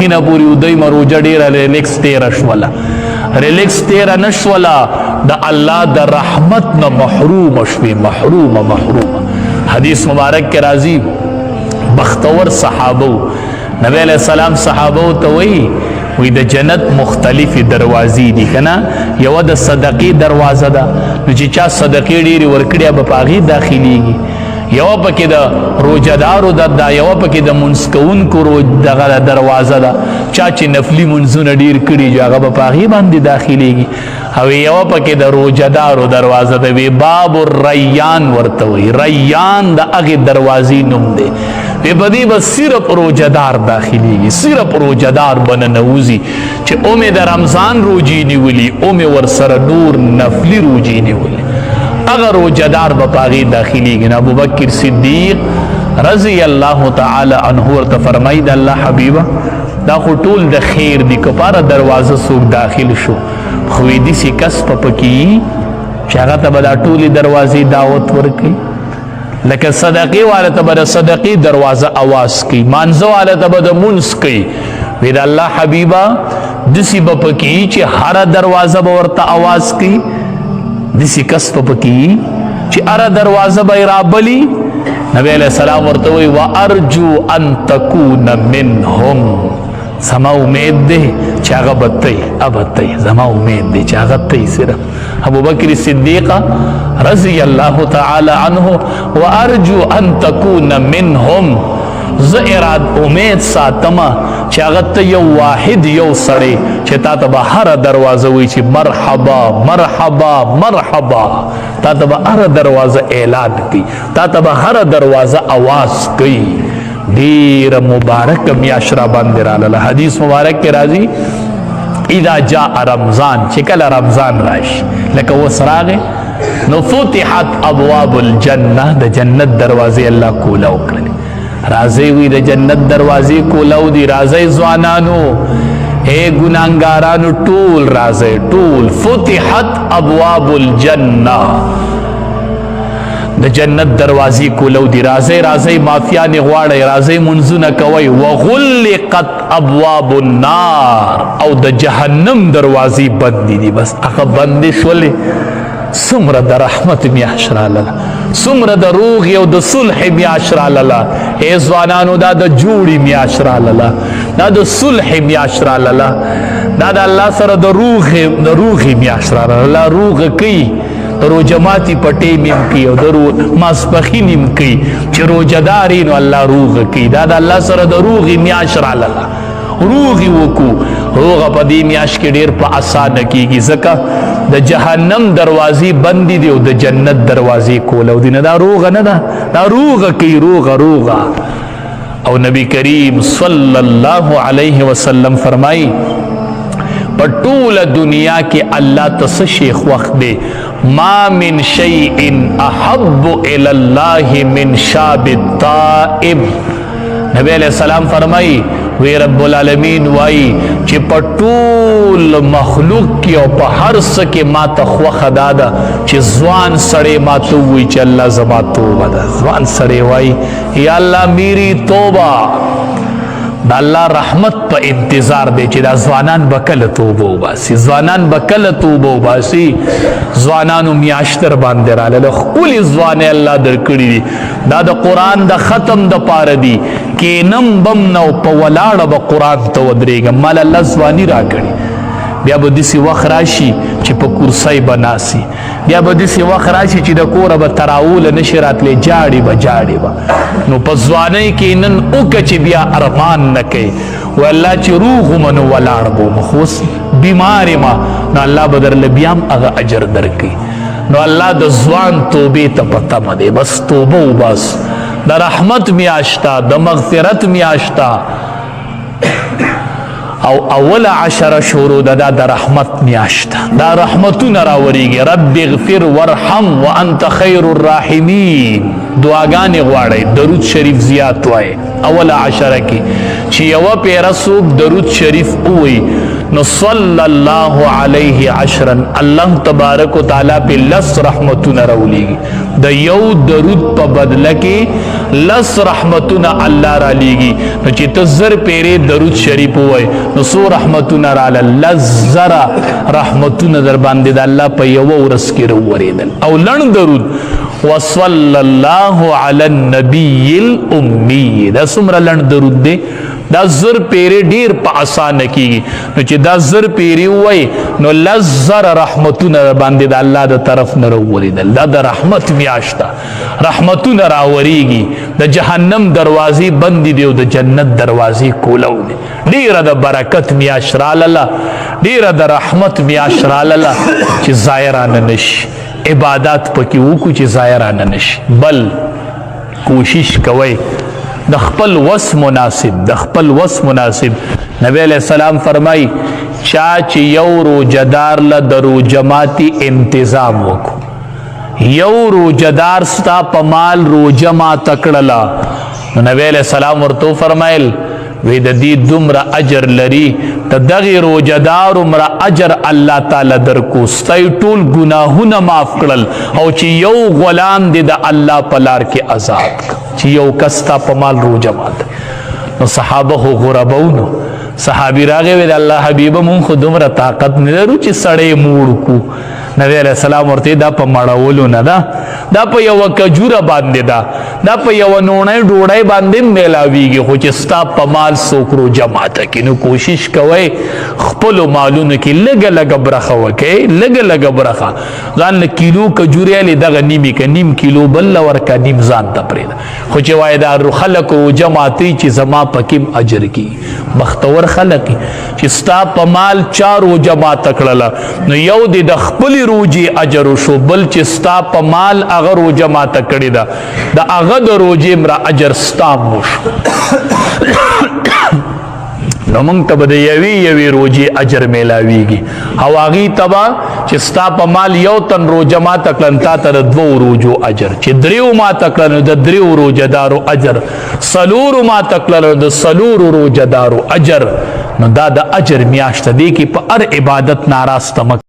ماسپخینه پورې ودیمه روژه ډېره ریلیکس تېره شوله ریلیکس تېره نه شوله د الله د رحمت نه محرومه شوې محرومه حدیث مبارک کې راځي بختور صحابه نبی علیہ السلام صحابه ته وی د جنت مختلفی دروازې دي کنه یو د صدقې دروازه ده نو چې چا صدقې ډېرې ورکړي به په هغې داخلېږي یو پکې د روژهدارو ده یو پکې د منځ کوونکو دغه دروازه ده چا چې نفلي منځونه ډېر کړي هغه به په هغې باندې داخلېږي او یو پکې د روژهدارو دروازه ده وی باب الریان ورته وایي ریان د هغې دروازې نوم دی وی په دې به صرف روژهدار داخلېږي صرف روژهدار به ننوځي چې اومې د رمضان روژې نیولي اومې ورسره نور نفلي روژې نیولي هغه روژهدار به په هغې داخلېږي نو ابوبکر صدیق رضی الله تعالی عنه ورته فرمایي د الله حبیبه دا خو ټول د خیر دی که پاره دروازه څوک داخل شو خو داسې کس په پکې چې هغه ته به دا ټولې دروازې دعوت ورکوي لکه صدقې والا ته به د صدقې دروازه اواز کوي مانځه والا ته به د مونځ کوي وی د الله حبیبه داسې به پکې چې هره دروازه به ورته اواز کوي دسی کس په پکې چې اره دروازه به یې رابلي نبی علیہ السلام ورته وایي وارجو ان تکون منهم زما امید دی چې هغه به تی زما امید دی چې هغه تی صرف ابوبکر صدیق رضی الله تعالی عنه وارجو ان تکون منهم زه امید ساتمه چې هغه ته یو واحد یو سړی چې تا ته به هره دروازه وایي چې مرحبا مرحبا مرحبا تا ته به هره دروازه اعلان کوي تا ته به هره دروازه اواز کوي ډېره مبارکه میاشت را باندې راغله حدیث مبارک کې راځي اذا جاء رمضان چې کله رمضان راشي لکه اوس راغی نو فتحت ابواب الجنه د جنت دروازې الله کولاو کړلې راځي وی د جنت دروازې کولاو دي راځي ځوانانو اے ګناهګارانو ټول راځي ټول فتحت ابواب الجنه د جنت دروازې کولاو دي راځي مافیان غواړي راځي منځونه کوي وغلقت ابواب النار او د جهنم دروازې بند دي بس هغه بند شولې څومره د رحمت میاشت راغله څومره د روغ او د صلح میاشت راغله ای ځوانانو دا د جوړې میاشت راغله دا د صلح میاشت راغله دا د الله سره د روغې میاشت راغله روغ کوي روژه ماتي پټې میم کوي او د ماسپخین میم کوي چې روژهدار نو الله روغ کوي دا د الله سره د روغې میاشت راغله روغي وکړو روغه په دې میاشت کې ډېر په اسانه کېږي ځکه د جهنم دروازې بندې دي او د جنت دروازې کولاو دي نه دا روغه نه ده دا روغه کوي روغه او نبی کریم صلی الله علیه وسلم فرمایي په ټوله دنیا کې الله ته څه شی خوښ دی ما من شیء احب الی الله من شاب التائب نبی علیہ السلام فرمایي وی رب العالمین وای چې په ټول مخلوق کې او په هر څه کې ما ته خوښه دا ده چې ځوان سړی ما ته ووایي چې الله زما توبه ده ځوان سړی وایي یا الله میری توبه د الله رحمت په انتظار دی چې دا ځوانان به کله توبه وباسي ځوانان به کله توبه وباسي ځوانانو میاشت در باندې راغله ښکلې ځوانۍ الله درکړي دي دا د قرآن د ختم دپاره دي کینم بم نو په ولاړه به قرآن ته ودرېږم مال الله ځواني راکړي بیا به داسې وخت راشي چې په کرسۍ به ناسي بیا به داسې وخت راشي چې د کوره به تراوله نشي راتلی جاړې به نو په ځوانۍ کې نن وکړه چې بیا ارمان نه کوي و الله چې روغ وم نو ولاړ به وم خو اوس بیمار یم نو الله به درله بیا هم هغه اجر درکوي نو الله د ځوان توبې ته په تمه دی بس توبه وباس د رحمت میاشتا د مغفرت میاشتا او اول عشر شروع دا د رحمت میاشتا دا رحمتونه راوریږي رب اغفر وارحم وانت خیر الراحمین دعاګانې غواړئ درود شریف زیات وایي اول عشره کې چې یو پیره څوک درود شریف ووایي نو صلی الله علیه عشرا الله تبارک وتعالی په لس رحمتونه راولیږي د یو درود په بدله کې لس رحمتونه الله را لیږي نو چې ته زر پیرې درود شریف ووایي نو څو رحمتونه راله لس زره رحمتونه در باندې د الله په یوه ورځ کې راورېدل او لنډ درود وصلی الله علی النبی الامی دا څومره لنډ درود دی دا زر پیری ډیر په اسانه کیږي نو چې دا زر پیری وای نو لس زر رحمتونه باندې د الله د طرف نه راوړي دا د رحمت میاشته رحمتونه راوړيږي د جهنم دروازې بند دي او د جنت دروازې کولو دي ډیره د برکت میاش را لاله ډیره د رحمت میاش را لاله چې ظاهرانه نشي عبادت پکې وکړو چې ظاهرانه نشي بل کوشش کوي د خپل وس مناسب نبی علیہ السلام فرمای چا چې یو روزدار له د روزماتي انتظام وکړو یو روزدار ستا په مال روزه ما تکړه نو نبی علیہ السلام ورته فرمایل وی د دې دومره اجر لري ته دغه روزدار عمره اجر الله تعالی درکو ستای ټول ګناهونه معاف کړل او چې یو غلام دې د الله په لار کې آزاد چې یو کستا په مال روزه مات نو صحابه غربونو صحابي راغی وی د الله حبیب مون خو دومره طاقت نه لرو چې سړی موړ کو نبی علیہ السلام ورته دا په مړولو نه دا په یو کجوره باندې دا په یو نونې ډوړای باندې میلاویږي خو چې ستا په مال سوکرو جماعت کې نو کوشش کوي خپل مالونو کې لګ برخه وکي لګ برخه ځان له کیلو کجوري له دغه نیمه کې نیم کیلو بل ورکا نیم ځان ته پرې خو چې وایدار خلکو جماعتي چې زما پکې اجر کی بختور خلک چې ستا په مال چارو جماعت کړل نو یو د خپل روجي اجر شو بل چې ستا په مال اگر روجه ماته کړی دا د هغه د روجې مرا اجر ستا موش نو مونږ ته به د یوې روجې اجر میلاویږي او هغې ته به چې ستا په مال یو تن روجه ماته کړل تا ته د دوو روجو اجر چې دریو ماته کړل نو د دریو روجهدارو اجر څلورو ماته کړل نو د څلورو روجهدارو اجر نو دا د اجر میاشته دی کې په هر عبادت ناراسته